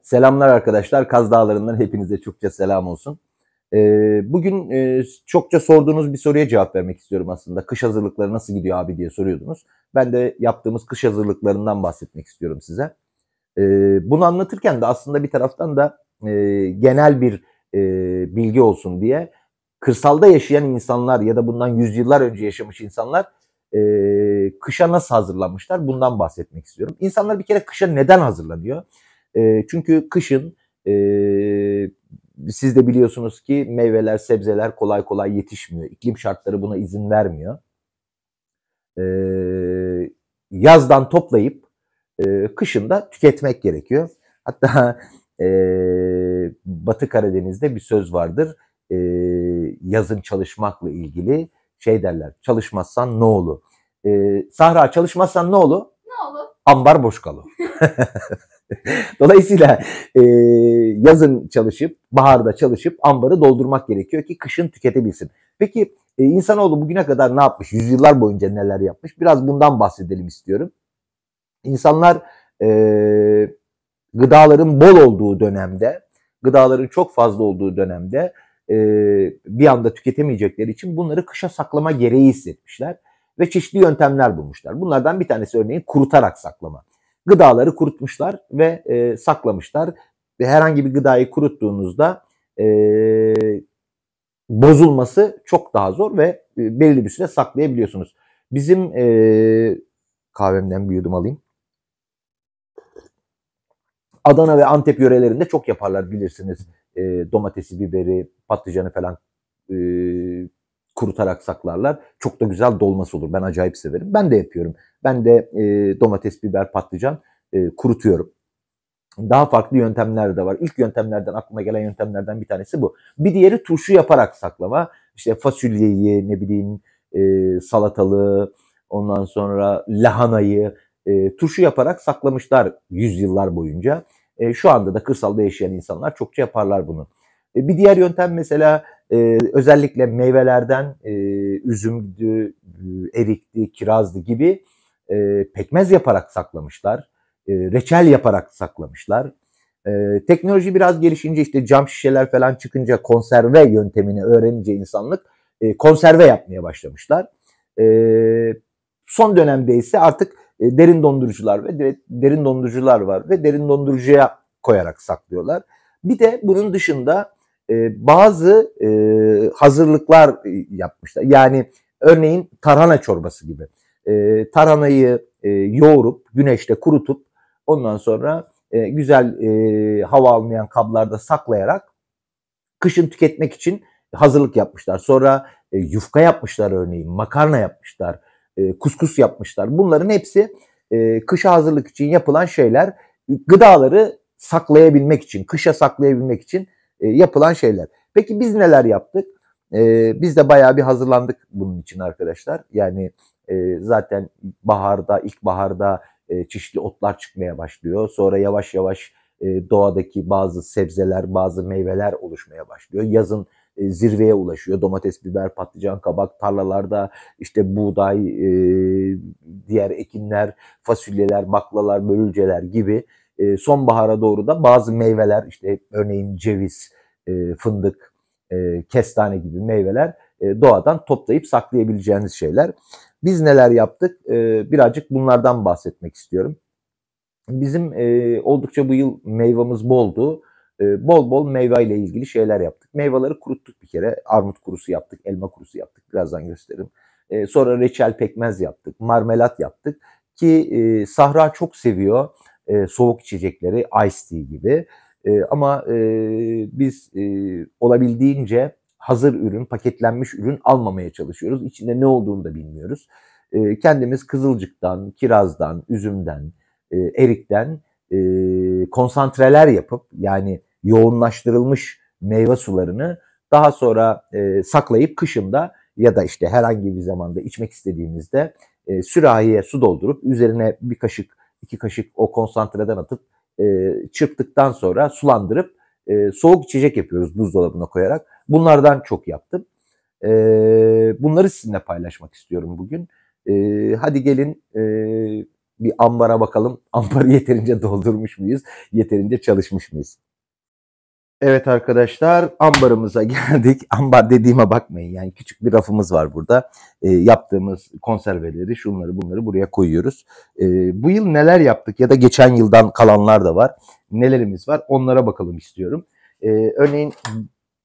Selamlar arkadaşlar. Kaz Dağları'ndan hepinize çokça selam olsun. Bugün çokça sorduğunuz bir soruya cevap vermek istiyorum aslında. Kış hazırlıkları nasıl gidiyor abi diye soruyordunuz. Ben de yaptığımız kış hazırlıklarından bahsetmek istiyorum size. Bunu anlatırken de aslında bir taraftan da genel bir bilgi olsun diye kırsalda yaşayan insanlar ya da bundan yüzyıllar önce yaşamış insanlar kışa nasıl hazırlanmışlar bundan bahsetmek istiyorum. İnsanlar bir kere kışa neden hazırlanıyor? Çünkü kışın siz de biliyorsunuz ki meyveler, sebzeler kolay kolay yetişmiyor. İklim şartları buna izin vermiyor. Yazdan toplayıp kışın da tüketmek gerekiyor. Hatta Batı Karadeniz'de bir söz vardır. Yazın çalışmakla ilgili şey derler. Çalışmazsan ne olur? Sahra çalışmazsan ne olur? Ne olur? Ambar boş kalır. Dolayısıyla yazın çalışıp, baharda çalışıp ambarı doldurmak gerekiyor ki kışın tüketebilsin. Peki insanoğlu bugüne kadar ne yapmış? Yüzyıllar boyunca neler yapmış? Biraz bundan bahsedelim istiyorum. İnsanlar gıdaların bol olduğu dönemde, gıdaların çok fazla olduğu dönemde bir anda tüketemeyecekleri için bunları kışa saklama gereği hissetmişler ve çeşitli yöntemler bulmuşlar. Bunlardan bir tanesi örneğin kurutarak saklama. Gıdaları kurutmuşlar ve saklamışlar. Ve herhangi bir gıdayı kuruttuğunuzda bozulması çok daha zor ve belli bir süre saklayabiliyorsunuz. Bizim kahvemden bir yudum alayım. Adana ve Antep yörelerinde çok yaparlar bilirsiniz. Domatesi, biberi, patlıcanı falan kurutarak saklarlar. Çok da güzel dolması olur. Ben acayip severim. Ben de yapıyorum. Ben de domates, biber, patlıcan kurutuyorum. Daha farklı yöntemler de var. İlk yöntemlerden, aklıma gelen yöntemlerden bir tanesi bu. Bir diğeri turşu yaparak saklama. İşte fasulyeyi, ne bileyim salatalığı, ondan sonra lahanayı turşu yaparak saklamışlar yüzyıllar boyunca. Şu anda da kırsalda yaşayan insanlar çokça yaparlar bunu. Bir diğer yöntem mesela özellikle meyvelerden üzümdü, erikti, kirazdı gibi pekmez yaparak saklamışlar. Reçel yaparak saklamışlar. Teknoloji biraz gelişince işte cam şişeler falan çıkınca konserve yöntemini öğrenince insanlık konserve yapmaya başlamışlar. Son dönemde ise artık derin dondurucular ve derin dondurucular var ve derin dondurucuya koyarak saklıyorlar. Bir de bunun dışında bazı hazırlıklar yapmışlar. Yani örneğin tarhana çorbası gibi. Tarhanayı yoğurup güneşte kurutup ondan sonra güzel hava almayan kablarda saklayarak kışın tüketmek için hazırlık yapmışlar. Sonra yufka yapmışlar örneğin, makarna yapmışlar, kuskus yapmışlar. Bunların hepsi kışa hazırlık için yapılan şeyler. Gıdaları saklayabilmek için, kışa saklayabilmek için yapılan şeyler. Peki biz neler yaptık? Biz de bayağı bir hazırlandık bunun için arkadaşlar. Yani zaten ilkbaharda çeşitli otlar çıkmaya başlıyor. Sonra yavaş yavaş doğadaki bazı sebzeler, bazı meyveler oluşmaya başlıyor. Yazın zirveye ulaşıyor. Domates, biber, patlıcan, kabak, tarlalarda işte buğday, diğer ekinler, fasulyeler, baklalar, börülceler gibi sonbahara doğru da bazı meyveler işte örneğin ceviz, fındık, kestane gibi meyveler doğadan toplayıp saklayabileceğiniz şeyler. Biz neler yaptık? Birazcık bunlardan bahsetmek istiyorum. Bizim oldukça bu yıl meyvamız boldu. Bol bol meyveyle ilgili şeyler yaptık. Meyveleri kuruttuk bir kere. Armut kurusu yaptık, elma kurusu yaptık. Birazdan gösteririm. Sonra reçel pekmez yaptık, marmelat yaptık. Ki Sahra çok seviyor soğuk içecekleri, ice tea gibi. Ama biz olabildiğince hazır ürün, paketlenmiş ürün almamaya çalışıyoruz. İçinde ne olduğunu da bilmiyoruz. Kendimiz kızılcıktan, kirazdan, üzümden, erikten konsantreler yapıp yani yoğunlaştırılmış meyve sularını daha sonra saklayıp kışında ya da işte herhangi bir zamanda içmek istediğimizde sürahiye su doldurup üzerine bir kaşık, 2 kaşık o konsantreden atıp çırptıktan sonra sulandırıp soğuk içecek yapıyoruz buzdolabına koyarak. Bunlardan çok yaptım. Bunları sizinle paylaşmak istiyorum bugün. Hadi gelin bir ambara bakalım. Ambarı yeterince doldurmuş muyuz? Yeterince çalışmış mıyız? Evet arkadaşlar, ambarımıza geldik. Ambar dediğime bakmayın, yani küçük bir rafımız var burada. Yaptığımız konserveleri, şunları bunları buraya koyuyoruz. Bu yıl neler yaptık ya da geçen yıldan kalanlar da var. Nelerimiz var, onlara bakalım istiyorum. Örneğin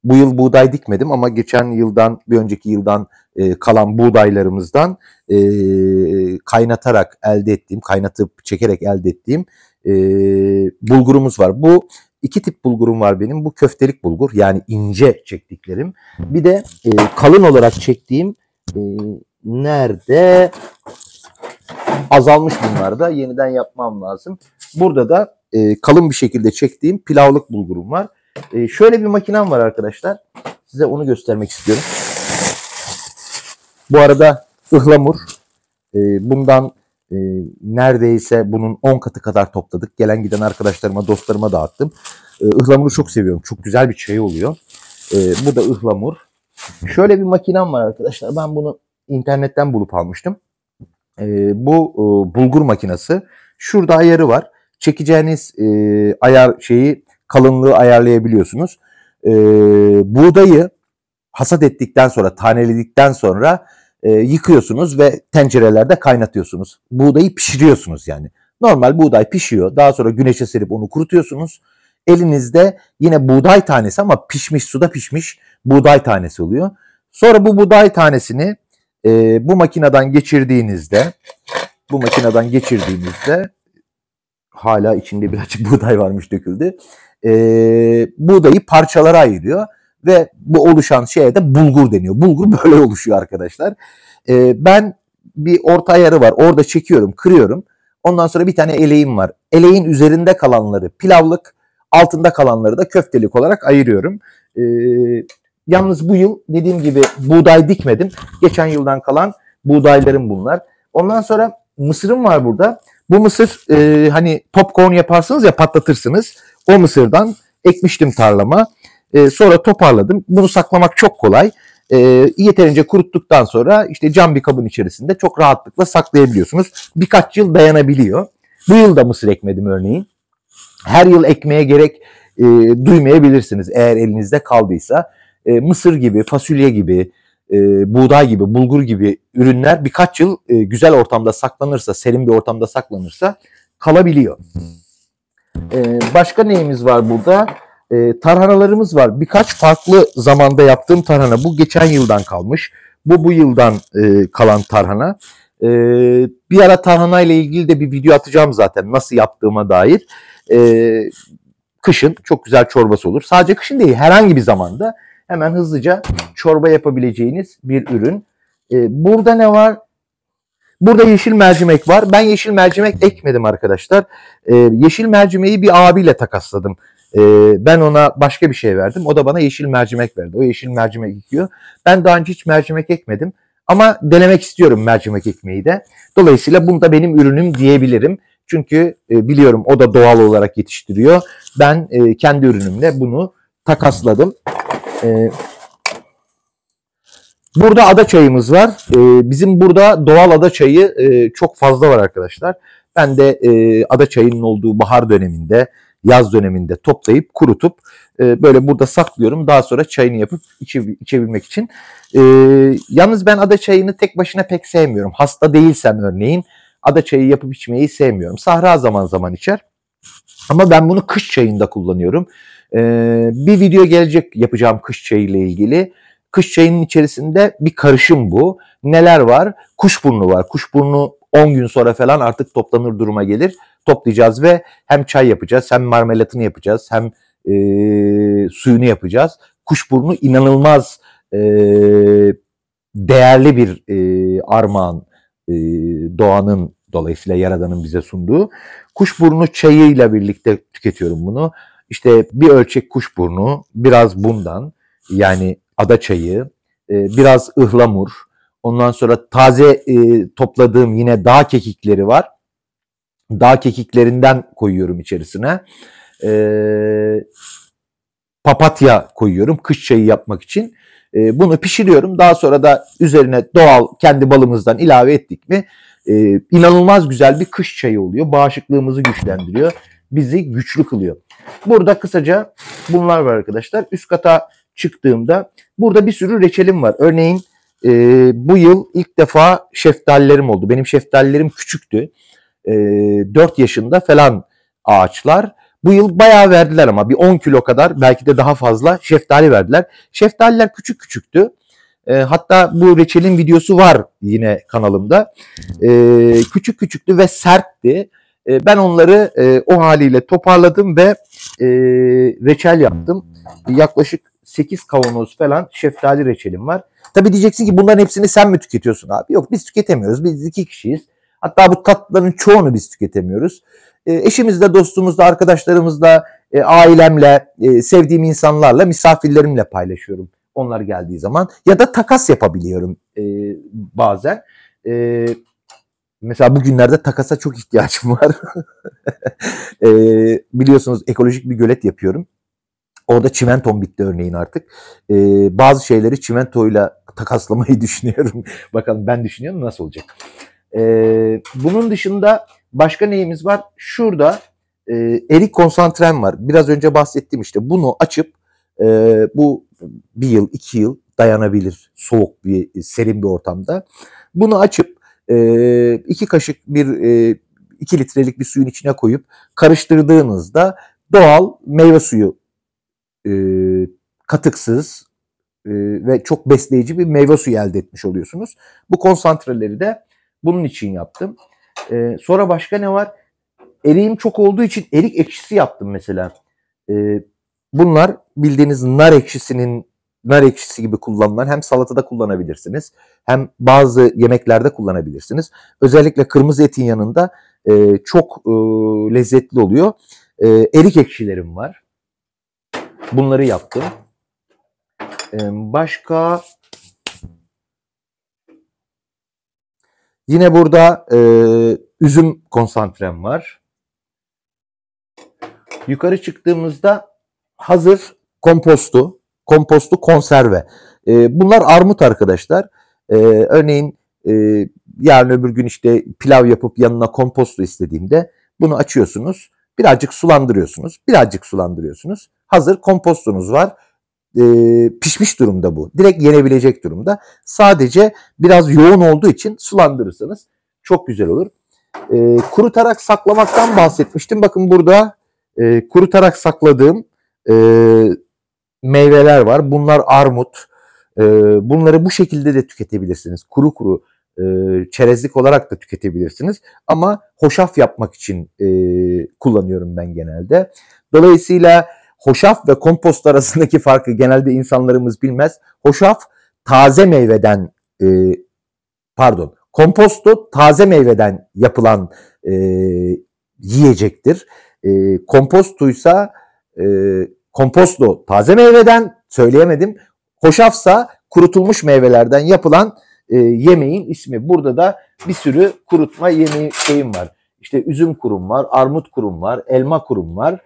bu yıl buğday dikmedim ama geçen yıldan, bir önceki yıldan kalan buğdaylarımızdan kaynatarak elde ettiğim, kaynatıp çekerek elde ettiğim bulgurumuz var. Bu İki tip bulgurum var benim. Bu köftelik bulgur, yani ince çektiklerim. Bir de kalın olarak çektiğim, nerede? Azalmış bunlar da. Yeniden yapmam lazım. Burada da kalın bir şekilde çektiğim pilavlık bulgurum var. Şöyle bir makinem var arkadaşlar. Size onu göstermek istiyorum. Bu arada ıhlamur. Bundan neredeyse bunun 10 katı kadar topladık. Gelen giden arkadaşlarıma, dostlarıma dağıttım. Ihlamuru çok seviyorum. Çok güzel bir çay oluyor. Bu da ıhlamur. Şöyle bir makinem var arkadaşlar. Ben bunu internetten bulup almıştım. Bu bulgur makinesi. Şurada ayarı var. Çekeceğiniz ayar şeyi, kalınlığı ayarlayabiliyorsunuz. Buğdayı hasat ettikten sonra, taneledikten sonra yıkıyorsunuz ve tencerelerde kaynatıyorsunuz. Buğdayı pişiriyorsunuz yani. Normal buğday pişiyor. Daha sonra güneşe serip onu kurutuyorsunuz. Elinizde yine buğday tanesi ama pişmiş, suda pişmiş buğday tanesi oluyor. Sonra bu buğday tanesini bu makineden geçirdiğinizde hala içinde birazcık buğday varmış, döküldü. Buğdayı parçalara ayırıyor ve bu oluşan şeye de bulgur deniyor. Bulgur böyle oluşuyor arkadaşlar. Ben bir orta ayarı var. Orada çekiyorum, kırıyorum. Ondan sonra bir tane eleğim var. Eleğin üzerinde kalanları pilavlık, altında kalanları da köftelik olarak ayırıyorum. Yalnız bu yıl dediğim gibi buğday dikmedim. Geçen yıldan kalan buğdaylarım bunlar. Ondan sonra mısırım var burada. Bu mısır hani popcorn yaparsınız ya, patlatırsınız. O mısırdan ekmiştim tarlama. Sonra toparladım. Bunu saklamak çok kolay. Yeterince kuruttuktan sonra işte cam bir kabın içerisinde çok rahatlıkla saklayabiliyorsunuz. Birkaç yıl dayanabiliyor. Bu yıl da mısır ekmedim örneğin. Her yıl ekmeye gerek duymayabilirsiniz eğer elinizde kaldıysa. Mısır gibi, fasulye gibi, buğday gibi, bulgur gibi ürünler birkaç yıl güzel ortamda saklanırsa, serin bir ortamda saklanırsa kalabiliyor. Başka neyimiz var burada? Tarhanalarımız var. Birkaç farklı zamanda yaptığım tarhana. Bu geçen yıldan kalmış. Bu yıldan kalan tarhana. Bir ara tarhana ile ilgili de bir video atacağım zaten, nasıl yaptığıma dair. Kışın çok güzel çorbası olur. Sadece kışın değil, herhangi bir zamanda hemen hızlıca çorba yapabileceğiniz bir ürün. Burada ne var? Burada yeşil mercimek var. Ben yeşil mercimek ekmedim arkadaşlar. Yeşil mercimeği bir abiyle takasladım. Ben ona başka bir şey verdim. O da bana yeşil mercimek verdi. O yeşil mercimek ekiyor. Ben daha önce hiç mercimek ekmedim. Ama denemek istiyorum mercimek ekmeği de. Dolayısıyla bunu da benim ürünüm diyebilirim. Çünkü biliyorum o da doğal olarak yetiştiriyor. Ben kendi ürünümle bunu takasladım. Burada ada çayımız var. Bizim burada doğal ada çayı çok fazla var arkadaşlar. Ben de ada çayının olduğu bahar döneminde, yaz döneminde toplayıp kurutup böyle burada saklıyorum. Daha sonra çayını yapıp içebilmek için. Yalnız ben ada çayını tek başına pek sevmiyorum. Hasta değilsem örneğin ada çayı yapıp içmeyi sevmiyorum. Sahra zaman zaman içer. Ama ben bunu kış çayında kullanıyorum. Bir video gelecek yapacağım kış çayı ile ilgili. Kış çayının içerisinde bir karışım bu. Neler var? Kuşburnu var. Kuşburnu 10 gün sonra falan artık toplanır duruma gelir. Toplayacağız ve hem çay yapacağız, hem marmelatını yapacağız, hem suyunu yapacağız. Kuşburnu inanılmaz değerli bir armağan, doğanın, dolayısıyla Yaradan'ın bize sunduğu. Kuşburnu çayıyla birlikte tüketiyorum bunu. İşte bir ölçek kuşburnu, biraz bundan, yani ada çayı, biraz ıhlamur, ondan sonra taze topladığım yine dağ kekikleri var. Dağ kekiklerinden koyuyorum içerisine. Papatya koyuyorum kış çayı yapmak için. Bunu pişiriyorum. Daha sonra da üzerine doğal kendi balımızdan ilave ettik mi inanılmaz güzel bir kış çayı oluyor. Bağışıklığımızı güçlendiriyor. Bizi güçlü kılıyor. Burada kısaca bunlar var arkadaşlar. Üst kata çıktığımda burada bir sürü reçelim var. Örneğin bu yıl ilk defa şeftalilerim oldu. Benim şeftalilerim küçüktü. 4 yaşında falan ağaçlar. Bu yıl bayağı verdiler ama bir 10 kilo kadar, belki de daha fazla şeftali verdiler. Şeftaliler küçük küçüktü. Hatta bu reçelin videosu var yine kanalımda. Küçük küçüktü ve sertti. Ben onları o haliyle toparladım ve reçel yaptım. Yaklaşık 8 kavanoz falan şeftali reçelim var. Tabii diyeceksin ki bunların hepsini sen mi tüketiyorsun abi? Yok, biz tüketemiyoruz. Biz 2 kişiyiz. Hatta bu tatlıların çoğunu biz tüketemiyoruz. Eşimizle, dostumuzla, arkadaşlarımızla, ailemle, sevdiğim insanlarla, misafirlerimle paylaşıyorum. Onlar geldiği zaman. Ya da takas yapabiliyorum bazen. Mesela bugünlerde takasa çok ihtiyacım var. Biliyorsunuz ekolojik bir gölet yapıyorum. Orada çimentom bitti örneğin artık. Bazı şeyleri çimentoyla takaslamayı düşünüyorum. Bakalım, ben düşünüyorum, nasıl olacak. Bunun dışında başka neyimiz var? Şurada erik konsantrem var. Biraz önce bahsettim işte. Bunu açıp bu 1 yıl, 2 yıl dayanabilir soğuk bir, serin bir ortamda. Bunu açıp 2 kaşık 2 litrelik bir suyun içine koyup karıştırdığınızda doğal meyve suyu, katıksız ve çok besleyici bir meyve suyu elde etmiş oluyorsunuz. Bu konsantreleri de bunun için yaptım. Sonra başka ne var? Eriğim çok olduğu için erik ekşisi yaptım mesela. Bunlar bildiğiniz nar ekşisi gibi kullanılan, hem salatada kullanabilirsiniz hem bazı yemeklerde kullanabilirsiniz. Özellikle kırmızı etin yanında çok lezzetli oluyor. Erik ekşilerim var. Bunları yaptım. Başka yine burada üzüm konsantrem var. Yukarı çıktığımızda hazır kompostu konserve. Bunlar armut arkadaşlar. Örneğin yarın öbür gün işte pilav yapıp yanına komposto istediğimde bunu açıyorsunuz. Birazcık sulandırıyorsunuz. Hazır kompostunuz var. Pişmiş durumda bu. Direkt yenebilecek durumda. Sadece biraz yoğun olduğu için sulandırırsanız çok güzel olur. Kurutarak saklamaktan bahsetmiştim. Bakın burada kurutarak sakladığım meyveler var. Bunlar armut. Bunları bu şekilde de tüketebilirsiniz. Kuru kuru çerezlik olarak da tüketebilirsiniz. Ama hoşaf yapmak için kullanıyorum ben genelde. Dolayısıyla hoşaf ve kompost arasındaki farkı genelde insanlarımız bilmez. Hoşaf taze meyveden, komposto taze meyveden yapılan yiyecektir. Komposto taze meyveden, söyleyemedim. Hoşafsa kurutulmuş meyvelerden yapılan yemeğin ismi. Burada da bir sürü kurutma yemeği şeyim var. İşte üzüm kurum var, armut kurum var, elma kurum var.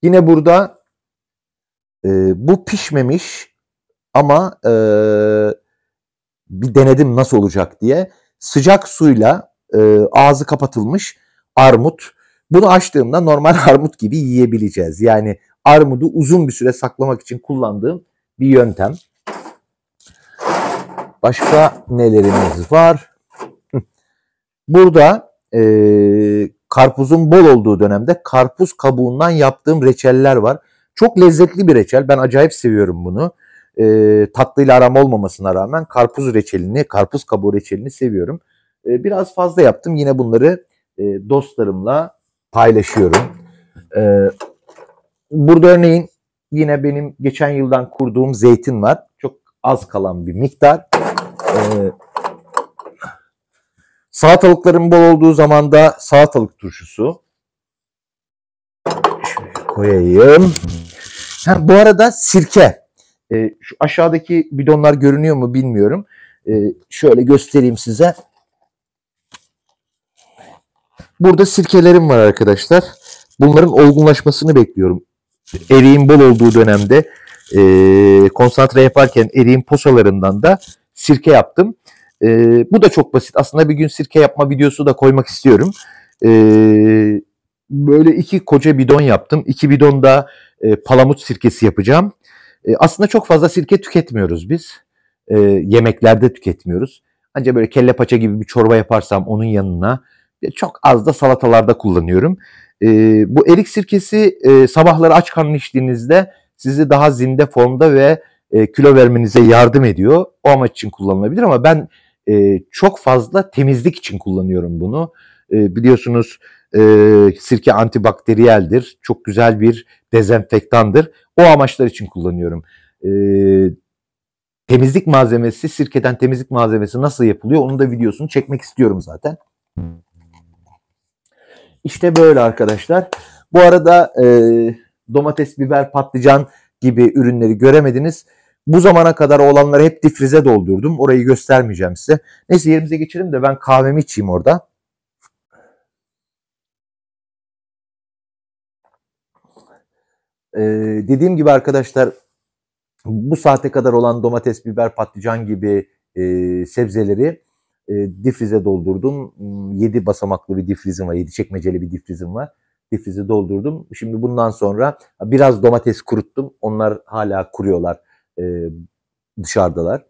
Yine burada bu pişmemiş ama bir denedim nasıl olacak diye. Sıcak suyla ağzı kapatılmış armut. Bunu açtığımda normal armut gibi yiyebileceğiz. Yani armudu uzun bir süre saklamak için kullandığım bir yöntem. Başka nelerimiz var? Burada karpuzun bol olduğu dönemde karpuz kabuğundan yaptığım reçeller var. Çok lezzetli bir reçel. Ben acayip seviyorum bunu. Tatlıyla aram olmamasına rağmen karpuz kabuğu reçelini seviyorum. Biraz fazla yaptım. Yine bunları dostlarımla paylaşıyorum. Burada örneğin yine benim geçen yıldan kurduğum zeytin var. Çok az kalan bir miktar. Salatalıkların bol olduğu zaman da salatalık turşusu. Şuraya koyayım. Bu arada sirke. Şu aşağıdaki bidonlar görünüyor mu bilmiyorum. Şöyle göstereyim size. Burada sirkelerim var arkadaşlar. Bunların olgunlaşmasını bekliyorum. Eriğin bol olduğu dönemde konsantre yaparken eriğin posalarından da sirke yaptım. Bu da çok basit. Aslında bir gün sirke yapma videosu da koymak istiyorum. Böyle 2 koca bidon yaptım. 2 bidon da palamut sirkesi yapacağım. Aslında çok fazla sirke tüketmiyoruz biz. Yemeklerde tüketmiyoruz. Ancak böyle kelle paça gibi bir çorba yaparsam onun yanına çok az da salatalarda kullanıyorum. Bu erik sirkesi sabahları aç karnına içtiğinizde sizi daha zinde formda ve kilo vermenize yardım ediyor. O amaç için kullanılabilir ama ben çok fazla temizlik için kullanıyorum bunu. Biliyorsunuz sirke antibakteriyeldir. Çok güzel bir dezenfektandır. O amaçlar için kullanıyorum. Temizlik malzemesi, sirkeden temizlik malzemesi nasıl yapılıyor? Onun da videosunu çekmek istiyorum zaten. İşte böyle arkadaşlar. Bu arada domates, biber, patlıcan gibi ürünleri göremediniz. Bu zamana kadar olanları hep difrize doldurdum. Orayı göstermeyeceğim size. Neyse yerimize geçelim de ben kahvemi içeyim orada. Dediğim gibi arkadaşlar bu saate kadar olan domates, biber, patlıcan gibi sebzeleri difrize doldurdum. 7 basamaklı bir difrizim var. 7 çekmeceli bir difrizim var. Difrize doldurdum. Şimdi bundan sonra biraz domates kuruttum. Onlar hala kuruyorlar. Dışarıdalar.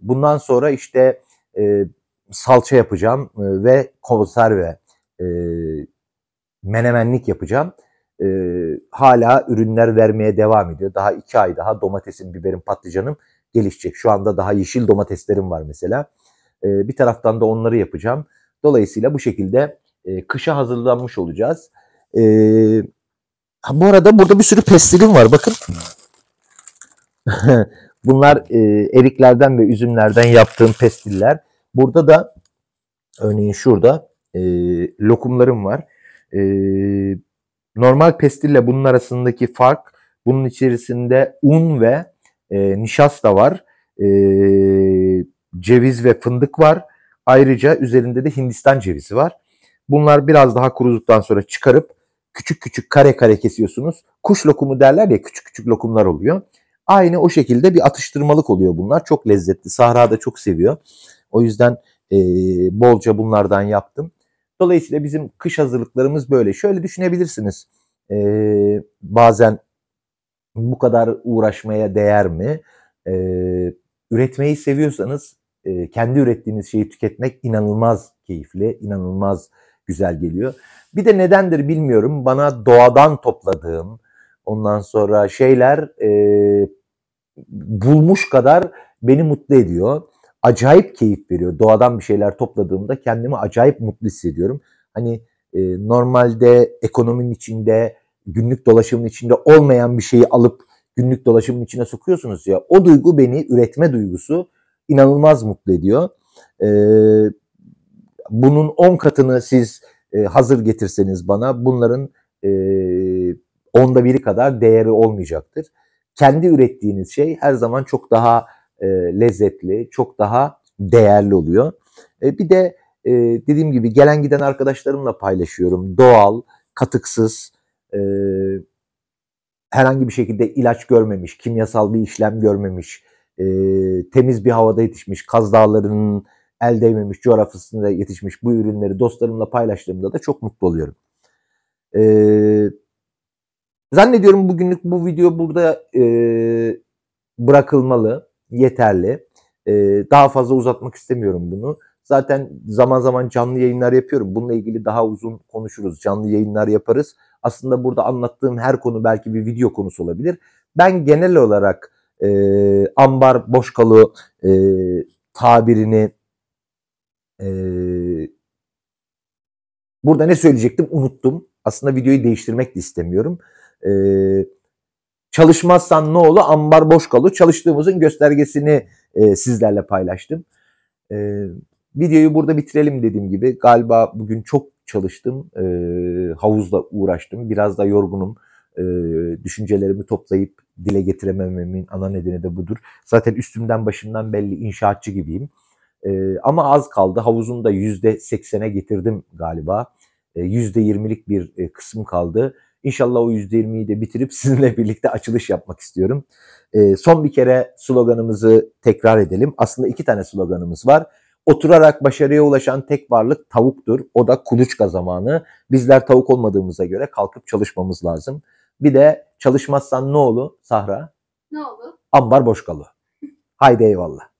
Bundan sonra işte salça yapacağım ve konserve menemenlik yapacağım. Hala ürünler vermeye devam ediyor. Daha 2 ay daha domatesim, biberim, patlıcanım gelişecek. Şu anda daha yeşil domateslerim var mesela. Bir taraftan da onları yapacağım. Dolayısıyla bu şekilde kışa hazırlanmış olacağız. Bu arada burada bir sürü pestilim var. Bakın. Bunlar eriklerden ve üzümlerden yaptığım pestiller. Burada da örneğin şurada lokumlarım var. Normal pestille bunun arasındaki fark, bunun içerisinde un ve nişasta var. Ceviz ve fındık var. Ayrıca üzerinde de Hindistan cevizi var. Bunlar biraz daha kuruduktan sonra çıkarıp küçük küçük kare kare kesiyorsunuz. Kuş lokumu derler ya, küçük küçük lokumlar oluyor. Aynı o şekilde bir atıştırmalık oluyor bunlar. Çok lezzetli. Sahra da çok seviyor. O yüzden bolca bunlardan yaptım. Dolayısıyla bizim kış hazırlıklarımız böyle. Şöyle düşünebilirsiniz. Bazen bu kadar uğraşmaya değer mi? Üretmeyi seviyorsanız kendi ürettiğiniz şeyi tüketmek inanılmaz keyifli, inanılmaz güzel geliyor. Bir de nedendir bilmiyorum. Bana doğadan topladığım ondan sonra şeyler bulmuş kadar beni mutlu ediyor. Acayip keyif veriyor. Doğadan bir şeyler topladığımda kendimi acayip mutlu hissediyorum. Hani normalde ekonominin içinde, günlük dolaşımın içinde olmayan bir şeyi alıp günlük dolaşımın içine sokuyorsunuz ya. O duygu beni, üretme duygusu inanılmaz mutlu ediyor. Bunun 10 katını siz hazır getirseniz bana bunların 10'da biri kadar değeri olmayacaktır. Kendi ürettiğiniz şey her zaman çok daha lezzetli, çok daha değerli oluyor. Bir de dediğim gibi gelen giden arkadaşlarımla paylaşıyorum. Doğal, katıksız, herhangi bir şekilde ilaç görmemiş, kimyasal bir işlem görmemiş, temiz bir havada yetişmiş, Kaz Dağları'nın el değmemiş coğrafyasında yetişmiş bu ürünleri dostlarımla paylaştığımda da çok mutlu oluyorum. Zannediyorum bugünlük bu video burada bırakılmalı, yeterli. Daha fazla uzatmak istemiyorum bunu. Zaten zaman zaman canlı yayınlar yapıyorum. Bununla ilgili daha uzun konuşuruz. Canlı yayınlar yaparız. Aslında burada anlattığım her konu belki bir video konusu olabilir. Ben genel olarak ambar boşkalı tabirini burada ne söyleyecektim unuttum. Aslında videoyu değiştirmek de istemiyorum. Çalışmazsan ne olur? Ambar boş kalır. Çalıştığımızın göstergesini sizlerle paylaştım. Videoyu burada bitirelim dediğim gibi. Galiba bugün çok çalıştım. Havuzla uğraştım. Biraz da yorgunum. Düşüncelerimi toplayıp dile getiremememin ana nedeni de budur. Zaten üstümden başımdan belli inşaatçı gibiyim. Ama az kaldı. Havuzun da %80'e getirdim galiba. %20'lik bir kısım kaldı. İnşallah o %20'yi de bitirip sizinle birlikte açılış yapmak istiyorum. Son bir kere sloganımızı tekrar edelim. Aslında 2 tane sloganımız var. Oturarak başarıya ulaşan tek varlık tavuktur. O da kuluçka zamanı. Bizler tavuk olmadığımıza göre kalkıp çalışmamız lazım. Bir de çalışmazsan ne olur Sahra? Ne olur? Ambar boş kalır. Haydi eyvallah.